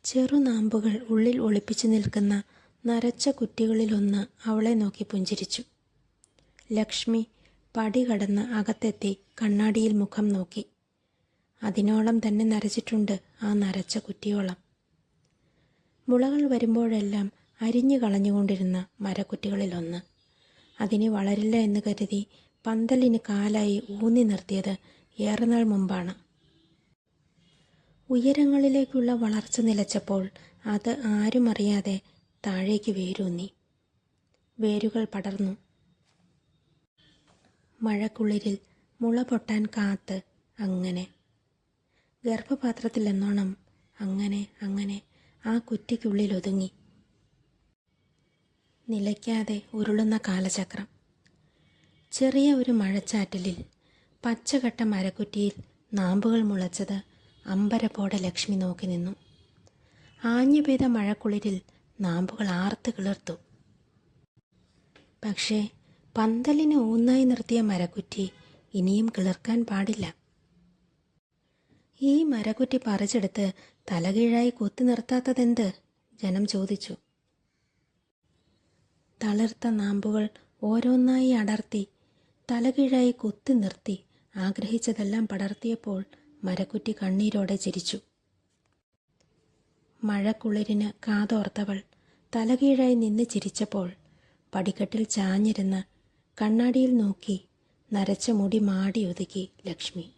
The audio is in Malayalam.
ചെറുനാമ്പുകൾ ഉള്ളിൽ ഒളിപ്പിച്ചു നിൽക്കുന്ന നരച്ച കുറ്റികളിലൊന്ന് അവളെ നോക്കി പുഞ്ചിരിച്ചു. ലക്ഷ്മി പടി കടന്ന് അകത്തെത്തി കണ്ണാടിയിൽ മുഖം നോക്കി. അതിനോളം തന്നെ നരച്ചിട്ടുണ്ട് ആ നരച്ച കുറ്റിയോളം. മുളകൾ വരുമ്പോഴെല്ലാം അരിഞ്ഞു കളഞ്ഞുകൊണ്ടിരുന്ന മരക്കുറ്റികളിലൊന്ന്. അതിന് വളരില്ല എന്ന് കരുതി പന്തലിന് കാലായി ഊന്നി നിർത്തിയത് ഏറെ നാൾ മുമ്പാണ്. ഉയരങ്ങളിലേക്കുള്ള വളർച്ച നിലച്ചപ്പോൾ അത് ആരും അറിയാതെ താഴേക്ക് വേരൂന്നി. വേരുകൾ പടർന്നു. മഴക്കുളിരിൽ മുള പൊട്ടാൻ കാത്ത് അങ്ങനെ ഗർഭപാത്രത്തിലെന്നോണം അങ്ങനെ അങ്ങനെ ആ കുറ്റിക്കുള്ളിൽ ഒതുങ്ങി. നിലയ്ക്കാതെ ഉരുളുന്ന കാലചക്രം. ചെറിയ ഒരു മഴച്ചാറ്റലിൽ പച്ചകട്ട മരക്കുറ്റിയിൽ നാമ്പുകൾ മുളച്ചത് അമ്പരപ്പോടെ ലക്ഷ്മി നോക്കി നിന്നു. ആഞ്ഞു പെയ്ത മഴക്കുളിരിൽ നാമ്പുകൾ ആർത്ത് കിളിർത്തു. പക്ഷേ പന്തലിന് ഊന്നായി നിർത്തിയ മരക്കുറ്റി ഇനിയും കിളിർക്കാൻ പാടില്ല. ഈ മരക്കുറ്റി പറിച്ചെടുത്ത് തലകീഴായി കുത്തി നിർത്താത്തതെന്ത്? ജനം ചോദിച്ചു. തളിർത്ത നാമ്പുകൾ ഓരോന്നായി അടർത്തി തലകീഴായി കുത്തി നിർത്തി ആഗ്രഹിച്ചതെല്ലാം പടർത്തിയപ്പോൾ മരക്കുറ്റി കണ്ണീരോടെ ചിരിച്ചു. മഴക്കുളിരിന് കാതോർത്തവൾ തലകീഴായി നിന്ന് ചിരിച്ചപ്പോൾ പടിക്കെട്ടിൽ ചാഞ്ഞിരുന്ന് കണ്ണാടിയിൽ നോക്കി നരച്ച മുടി മാടി ഒതുക്കി ലക്ഷ്മി.